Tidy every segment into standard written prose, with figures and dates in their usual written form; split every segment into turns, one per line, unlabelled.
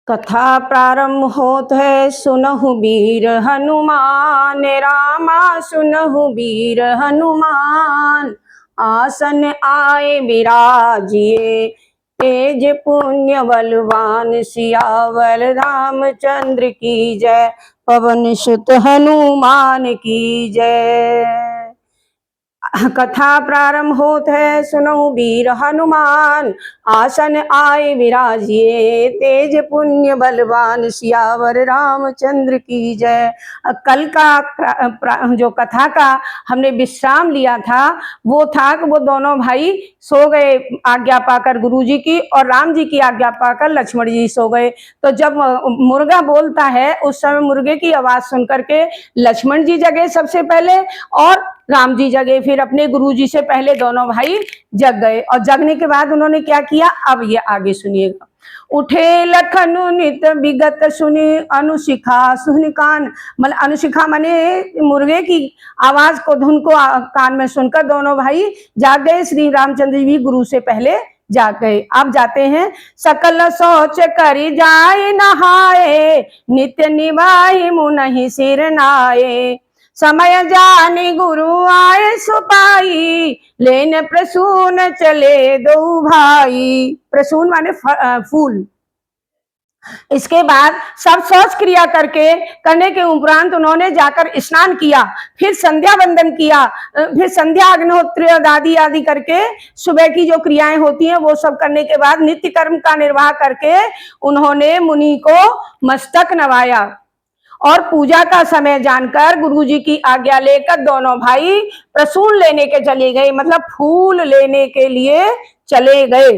कथा प्रारंभ होत है, सुनहु वीर हनुमान रामा, सुनहु वीर हनुमान। आसन आए विराजिए, तेज पुण्य बलवान, सियावर रामचंद्र की जय, पवन सुत हनुमान की जय। कथा प्रारंभ होत है, सुनो वीर हनुमान, आसन आए विराजिए, तेज पुण्य बलवान, सियावर रामचंद्र की जय। कल का जो कथा का हमने विश्राम लिया था वो था कि वो दोनों भाई सो गए आज्ञा पाकर गुरुजी की, और राम जी की आज्ञा पाकर लक्ष्मण जी सो गए। तो जब मुर्गा बोलता है उस समय मुर्गे की आवाज सुनकर के लक्ष्मण जी जगे सबसे पहले, और राम जी जगे फिर अपने गुरुजी से पहले दोनों भाई जग गए। और जगने के बाद उन्होंने क्या किया, अब ये आगे सुनिएगा। उठे लखनु नित विगत सुनी, अनुशिखा सुनि कान। मतलब अनुशिखा माने मुर्गे की आवाज को, धुन को कान में सुनकर दोनों भाई जाग गए। श्री रामचंद्र जी गुरु से पहले जाग गए। आप जाते हैं। सकल सोच करी जाए नहाए, नित्य निभाई मुनहि सिर नाये, समय जानी गुरु आए सुपाई, लेन प्रसून चले दो भाई। प्रसून माने फूल। इसके बाद सब सोच क्रिया करने के उपरांत उन्होंने जाकर स्नान किया, फिर संध्या वंदन किया, फिर संध्या अग्निहोत्र आदि आदि करके सुबह की जो क्रियाएं होती हैं वो सब करने के बाद नित्य कर्म का निर्वाह करके उन्होंने मुनि को मस्तक नवाया। और पूजा का समय जानकर गुरुजी की आज्ञा लेकर दोनों भाई प्रसून लेने के चले गए, मतलब फूल लेने के लिए चले गए।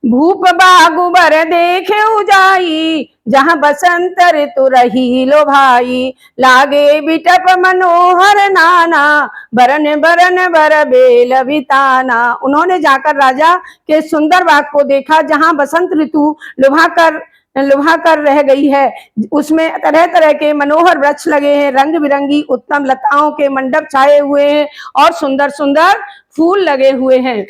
भूप बागु बर देखे उजाई, जहां बसंत ऋतु रही लो भाई, लागे बिटप मनोहर नाना, बरन बरन बर बेल बिताना। उन्होंने जाकर राजा के सुंदर बाग को देखा, जहां बसंत ऋतु लुभा कर रह गई है। उसमें तरह तरह के मनोहर वृक्ष लगे हैं, रंग बिरंगी उत्तम लताओं के मंडप छाए हुए हैं और सुंदर सुंदर फूल लगे हुए हैं।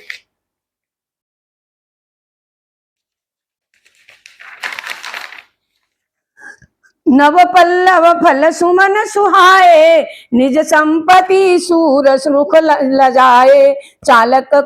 नव पल्लव फल सुमन सुहाए, निज संपत्ति सूर सुख लजाए, चातक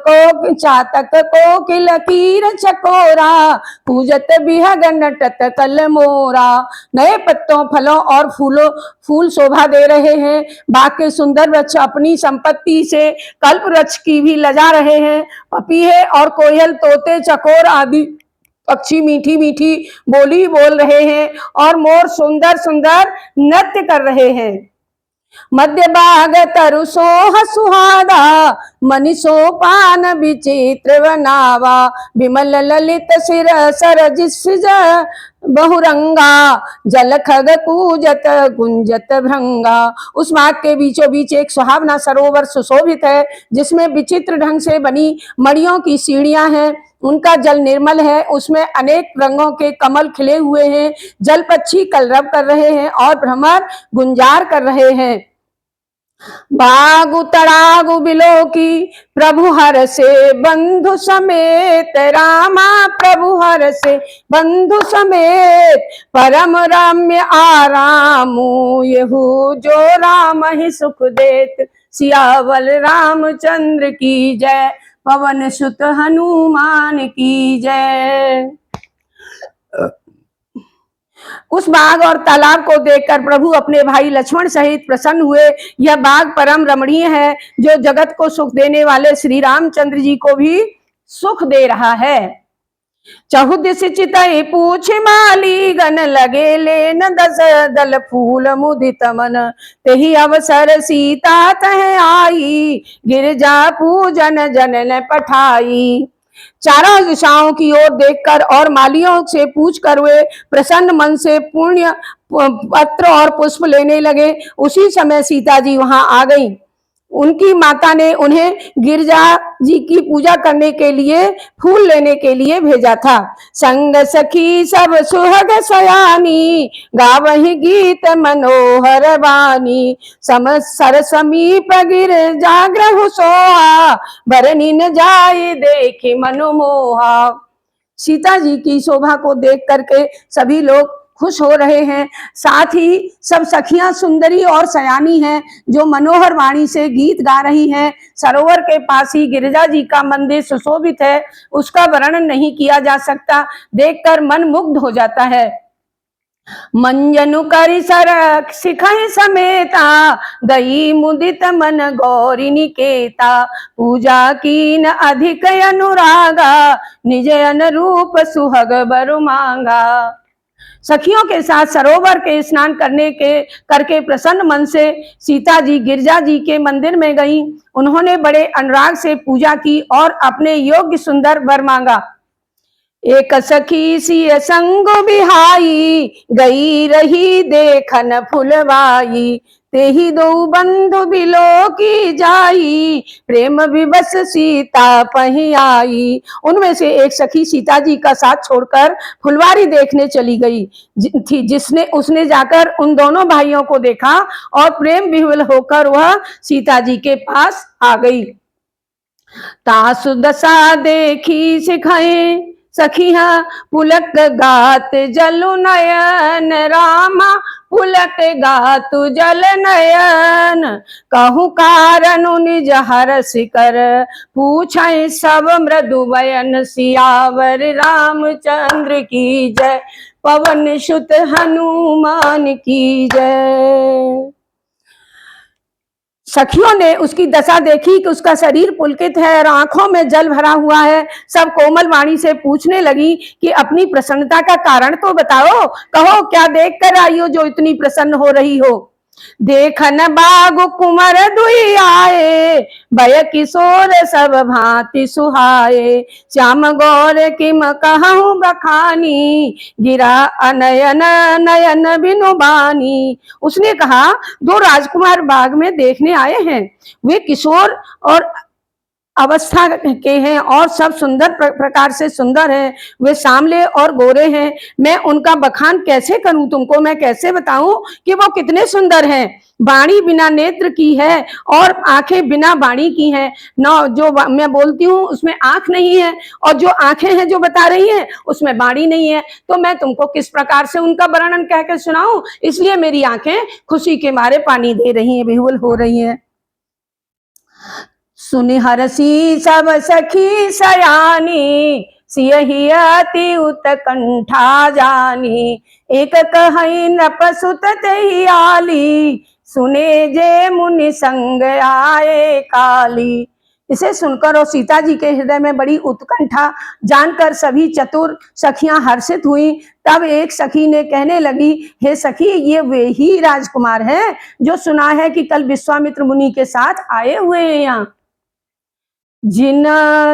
को किल कीर चकोरा, पूजत बिहग नटत कल मोरा। नए पत्तों फलों और फूल शोभा दे रहे हैं। बाग के सुंदर वृक्ष अपनी संपत्ति से कल्प वृक्ष की भी लजा रहे हैं। पपीहे और कोयल, तोते, चकोर आदि पक्षी मीठी मीठी बोली बोल रहे हैं, और मोर सुंदर सुंदर नृत्य कर रहे हैं। मध्य बाग तरु सोह सुहादा, मनीषो पान विचित्र बनावा, विमल ललित सिर सरज बहुरंगा, जल खग कूजत गुंजत भृंगा। उस बाग के बीचों बीच एक सुहावना सरोवर सुशोभित है, जिसमें विचित्र ढंग से बनी मणियों की सीढ़ियां हैं। उनका जल निर्मल है, उसमें अनेक रंगों के कमल खिले हुए हैं। जल पक्षी कलरव कर रहे हैं और भ्रमर गुंजार कर रहे हैं। बागु तड़ागु बिलो की, प्रभु हर से बंधु समेत, रामा प्रभु हर से बंधु समेत, परम रम्य आरामु यहू जो राम ही सुख देत, सियावल रामचंद्र की जय, पवन सुत हनुमान की जय। उस बाग और तालाब को देखकर प्रभु अपने भाई लक्ष्मण सहित प्रसन्न हुए। यह बाग परम रमणीय है, जो जगत को सुख देने वाले श्री रामचंद्र जी को भी सुख दे रहा है। चहुदिस चितई पूछ माली, गन लगे लेन दस दल फूल मुदित मन, तेहि अवसर सीता तह आई, गिरजा पूजन जनन पठाई। चारों दिशाओं की ओर देखकर और मालियों से पूछकर वे प्रसन्न मन से पुण्य पत्र और पुष्प लेने लगे। उसी समय सीता जी वहां आ गई। उनकी माता ने उन्हें गिरजा जी की पूजा करने के लिए फूल लेने के लिए भेजा था। संग सखी सब सुहाग सयानी, गावहि गीत मनोहर वाणी, सर समीप गिर जाग्रहु सोहा, बरनी न जाय देखि मनु मोहा। सीता जी की शोभा को देख करके सभी लोग खुश हो रहे हैं। साथ ही सब सखियां सुंदरी और सयानी हैं जो मनोहर वाणी से गीत गा रही हैं। सरोवर के पास ही गिरिजा जी का मंदिर सुशोभित है, उसका वर्णन नहीं किया जा सकता, देखकर मन मुग्ध हो जाता है। मंजनु करि सरक सिखहि समेता, गई मुदित मन गौरी निकेता, पूजा कीन अधिक अनुरागा, निज अनुरूप सुहग बरु मांगा। सखियों के साथ सरोवर के स्नान करके प्रसन्न मन से सीता जी गिरजा जी के मंदिर में गईं। उन्होंने बड़े अनुराग से पूजा की और अपने योग्य सुंदर वर मांगा। एक सखी सिय संग बिहाई, गई रही देखन फुलवाई, तेहि दो बंधु बिलो की जाई, प्रेम विवश सीता पही आई। उनमें से एक सखी सीता जी का साथ छोड़कर फुलवारी देखने चली गई थी, उसने जाकर उन दोनों भाइयों को देखा और प्रेम विह्वल होकर वह सीता जी के पास आ गई। तासु दशा देखी सिखाए सखिया, पुलक गात जलु नयन, रामा पुलक गात जल नयन, कहु कारण निज हरष कर, पूछे सब मृदु बयन, सियावर रामचंद्र की जय, पवन सुत हनुमान की जय। सखियों ने उसकी दशा देखी कि उसका शरीर पुलकित है और आंखों में जल भरा हुआ है। सब कोमल वाणी से पूछने लगी कि अपनी प्रसन्नता का कारण तो बताओ, कहो क्या देख कर आई हो जो इतनी प्रसन्न हो रही हो। देखन बाग कुमर दुई आए, भय किशोर सब भांति सुहाए, श्याम गौर किम कहूं बखानी, गिरा अनयन नयन बिनु बानी। उसने कहा, दो राजकुमार बाग में देखने आए हैं, वे किशोर और अवस्था के हैं और सब सुंदर प्रकार से सुंदर हैं, वे सांवले और गोरे हैं। मैं उनका बखान कैसे करूं, तुमको मैं कैसे बताऊं कि वो कितने सुंदर हैं। बाणी बिना नेत्र की है और आंखें बिना बाणी की हैं। न जो मैं बोलती हूँ उसमें आंख नहीं है और जो आंखें हैं जो बता रही हैं उसमें बाणी नहीं है, तो मैं तुमको किस प्रकार से उनका वर्णन कहकर सुनाऊं। इसलिए मेरी आंखें खुशी के मारे पानी दे रही हैं, विह्वल हो रही हैं। सुनि हरसी सब सखी सयानी, सियहि अति उत्कंठा जानी, एक कहि नृप सुत तेहि आली, सुने जे मुनि संग आए काली। इसे सुनकर और सीता जी के हृदय में बड़ी उत्कंठा जानकर सभी चतुर सखियां हर्षित हुई। तब एक सखी ने कहने लगी, हे सखी, ये वे ही राजकुमार हैं जो सुना है कि कल विश्वामित्र मुनि के साथ आए हुए हैं यहाँ। जिन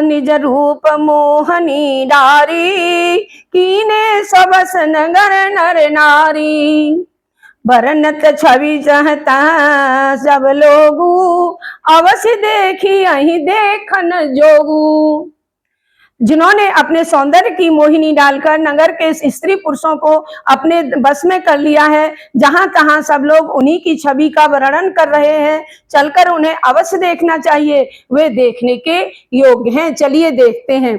निज रूप मोहनी डारी, कीने सबस नगर नर नारी, बरनत छवि चाहता सब लोगू, अवश्य देखी अहि देखन जोगू। जिन्होंने अपने सौंदर्य की मोहिनी डालकर नगर के स्त्री पुरुषों को अपने बस में कर लिया है, जहां तहां सब लोग उन्हीं की छवि का वर्णन कर रहे हैं, चलकर उन्हें अवश्य देखना चाहिए, वे देखने के योग्य हैं। चलिए देखते हैं।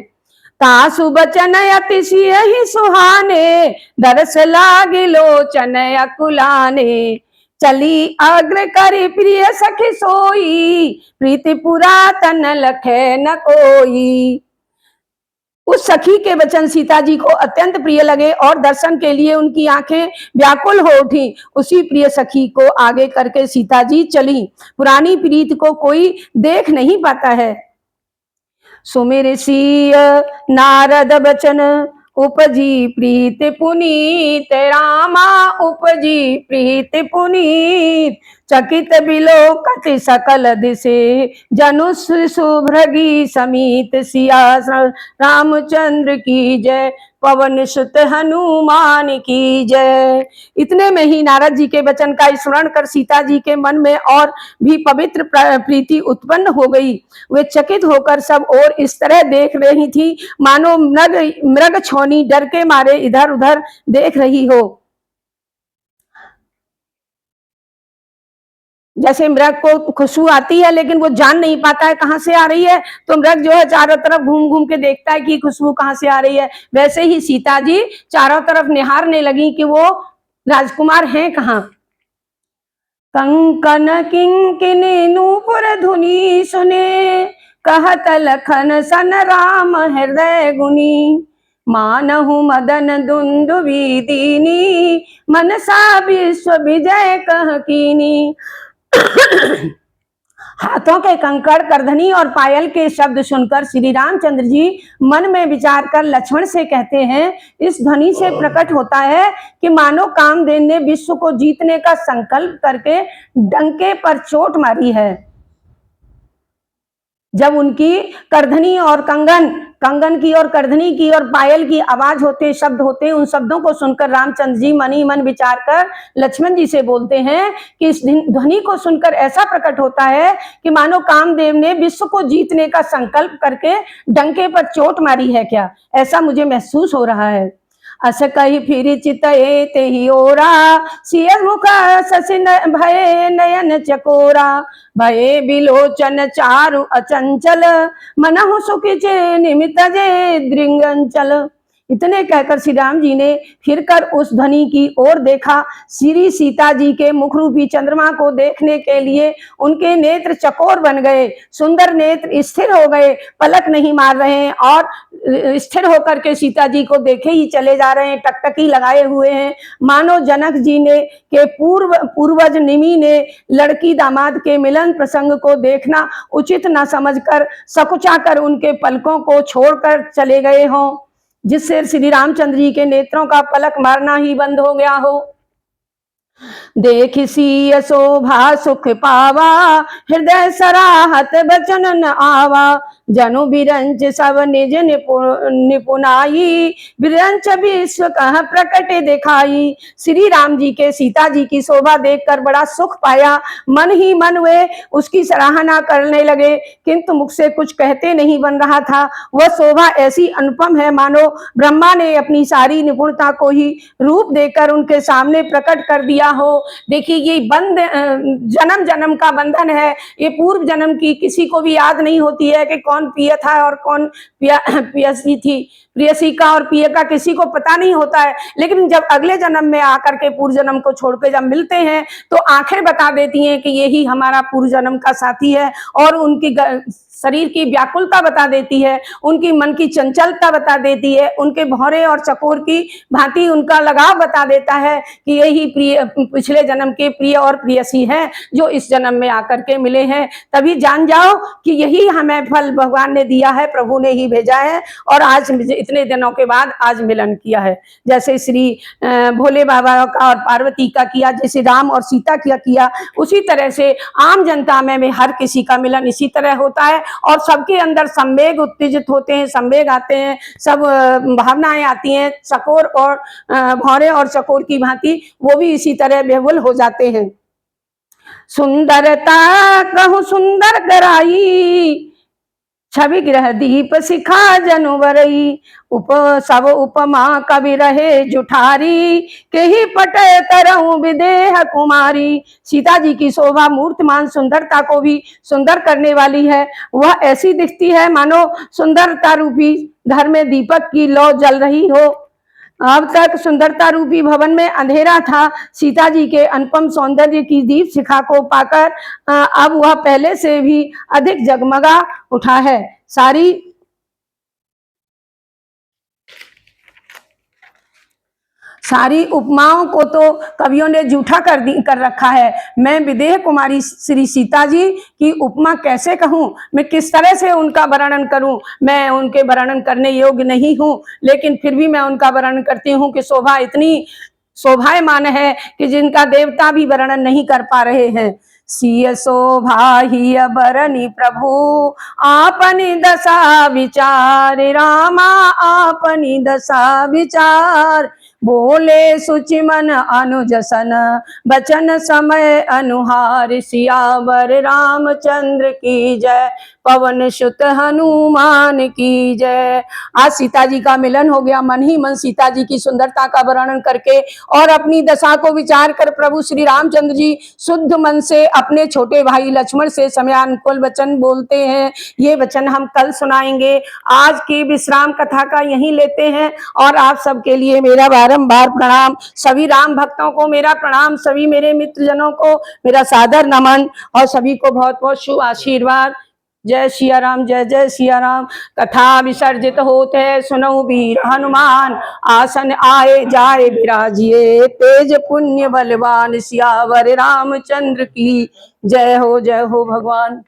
तासु बचन अतिशय ही सुहाने, दरस लागे लोचन अकुलाने, चली अग्र करी प्रिय सखी सोई, प्रीति पुरातन लखे न कोई। उस सखी के वचन सीता जी को अत्यंत प्रिय लगे और दर्शन के लिए उनकी आंखें व्याकुल हो उठी। उसी प्रिय सखी को आगे करके सीता जी चली। पुरानी प्रीत को कोई देख नहीं पाता है। सुमिर सिय नारद बचन, उपजी प्रीत पुनीत, रामा उपजी प्रीत पुनीत, चकित बिलोकत सकल दिशे, जनु सुभ्रगी समीत, सिया रामचंद्र की जय, पवन सुत हनुमान की जय। इतने में ही नारद जी के वचन का स्मरण कर सीता जी के मन में और भी पवित्र प्रीति उत्पन्न हो गई। वे चकित होकर सब और इस तरह देख रही थी मानो मृग छौनी डर के मारे इधर उधर देख रही हो। जैसे मृग को खुशबू आती है लेकिन वो जान नहीं पाता है कहाँ से आ रही है, तो मृग जो है चारों तरफ घूम घूम के देखता है कि खुशबू कहाँ से आ रही है। वैसे ही सीता जी चारों तरफ निहारने लगी कि वो राजकुमार हैं कहाँ। कंकन किंकिनी नूपुर धुनी सुने, कहत लखन सन राम हृदय गुनी। मानहु मदन दुंदुभी दीनी, मनसा विश्व विजय कह कीनी। हाथों के कंकड़, करधनी और पायल के शब्द सुनकर श्री रामचंद्र जी मन में विचार कर लक्ष्मण से कहते हैं, इस ध्वनि से प्रकट होता है कि मानो कामदेव ने विश्व को जीतने का संकल्प करके डंके पर चोट मारी है। जब उनकी करधनी और कंगन की और करधनी की और पायल की आवाज होते, शब्द होते, उन शब्दों को सुनकर रामचंद्र जी मन ही मन विचार कर लक्ष्मण जी से बोलते हैं कि इस ध्वनि को सुनकर ऐसा प्रकट होता है कि मानो कामदेव ने विश्व को जीतने का संकल्प करके डंके पर चोट मारी है क्या, ऐसा मुझे महसूस हो रहा है। अस कही फिर चितये ते ही ओरा, सिय मुख ससिन भये नयन चकोरा। भये बिलोचन चारु अचंचल, मनहु सुखिच निमित जे दृंगंचल। इतने कहकर श्री राम जी ने फिरकर उस ध्वनि की ओर देखा। श्री सीता जी के मुख रूपी चंद्रमा को देखने के लिए उनके नेत्र चकोर बन गए, सुंदर नेत्र स्थिर हो गए, पलक नहीं मार रहे हैं और स्थिर होकर के सीता जी को देखे ही चले जा रहे हैं, टकटकी लगाए हुए हैं। मानो जनक जी ने के पूर्वज निमि ने लड़की दामाद के मिलन प्रसंग को देखना उचित न समझकर सकुचा कर उनके पलकों को छोड़कर चले गए हों, जिससे श्री रामचंद्र जी के नेत्रों का पलक मारना ही बंद हो गया हो। देख सी शोभा सुख पावा, हृदय सराहत बचन न आवा। जनु बिरंच सब निज निपुनाई, बिरंच विश्व कह प्रकट दिखाई। श्री राम जी के सीता जी की शोभा देखकर बड़ा सुख पाया, मन ही मन वे उसकी सराहना करने लगे, किंतु मुख से कुछ कहते नहीं बन रहा था। वह शोभा ऐसी अनुपम है मानो ब्रह्मा ने अपनी सारी निपुणता को ही रूप देकर उनके सामने प्रकट कर दिया हो। देखिए ये बंध जन्म जन्म का बंधन है, ये पूर्व जन्म की किसी को भी याद नहीं होती है कि कौन प्रिय था और कौन प्रियसी थी। प्रियसी का और प्रिय का किसी को पता नहीं होता है, लेकिन जब अगले जन्म में आकर के पूर्व जन्म को छोड़ के जब मिलते हैं तो आंखें बता देती हैं कि यही हमारा पूर्व जन्म का साथी है, और उनकी शरीर की व्याकुलता बता देती है, उनकी मन की चंचलता बता देती है, उनके भौरे और चकोर की भांति उनका लगाव बता देता है कि यही प्रिय पिछले जन्म के प्रिय और प्रियसी हैं जो इस जन्म में आकर के मिले हैं। तभी जान जाओ कि यही हमें फल भगवान ने दिया है, प्रभु ने ही भेजा है, और आज इतने दिनों के बाद आज मिलन किया है। जैसे श्री भोले बाबा का और पार्वती का किया, जैसे राम और सीता का किया, उसी तरह से आम जनता में हर किसी का मिलन इसी तरह होता है, और सबके अंदर संवेग उत्तेजित होते हैं, संवेग आते हैं, सब भावनाएं आती हैं, चकोर और भौरे और चकोर की भांति वो भी इसी तरह बेहुल हो जाते हैं। सुंदरता कहूं सुंदर कराई, छवि ग्रह दीप शिखा जनुवरई। सब उपमा कवि रहे जुठारी, के ही पटे तरहु विदेह कुमारी। सीता जी की शोभा मूर्तिमान सुंदरता को भी सुंदर करने वाली है। वह ऐसी दिखती है मानो सुंदरता रूपी घर में दीपक की लौ जल रही हो। अब तक सुंदरता रूपी भवन में अंधेरा था, सीता जी के अनुपम सौंदर्य की दीप शिखा को पाकर अब वह पहले से भी अधिक जगमगा उठा है। सारी उपमाओं को तो कवियों ने झूठा कर रखा है। मैं विदेह कुमारी श्री सीता जी की उपमा कैसे कहूँ, मैं किस तरह से उनका वर्णन करूँ, मैं उनके वर्णन करने योग्य नहीं हूँ, लेकिन फिर भी मैं उनका वर्णन करती हूँ कि शोभा इतनी शोभायमान है कि जिनका देवता भी वर्णन नहीं कर पा रहे हैं। सिय शोभा ही बरनी प्रभु, आपनी दशा विचार रामा, आपनी दशा विचार। बोले सुचि मन अनुज सन, बचन समय अनुहार। सियावर रामचंद्र की जय, पवन सुत हनुमान की जय। आज सीता जी का मिलन हो गया। मन ही मन सीता जी की सुंदरता का वर्णन करके और अपनी दशा को विचार कर प्रभु श्री रामचंद्र जी शुद्ध मन से अपने छोटे भाई लक्ष्मण से समयानुकूल वचन बोलते हैं। ये वचन हम कल सुनाएंगे। आज की विश्राम कथा का यहीं लेते हैं। और आप सबके लिए मेरा बारंबार प्रणाम, सभी राम भक्तों को मेरा प्रणाम, सभी मेरे मित्रजनों को मेरा सादर नमन और सभी को बहुत बहुत शुभ आशीर्वाद। जय सिया राम, जय जय सिया राम। कथा विसर्जित होते सुनऊ वीर हनुमान, आसन आए जाए विराजिए, तेज पुण्य बलवान। सियावर रामचंद्र की जय हो भगवान।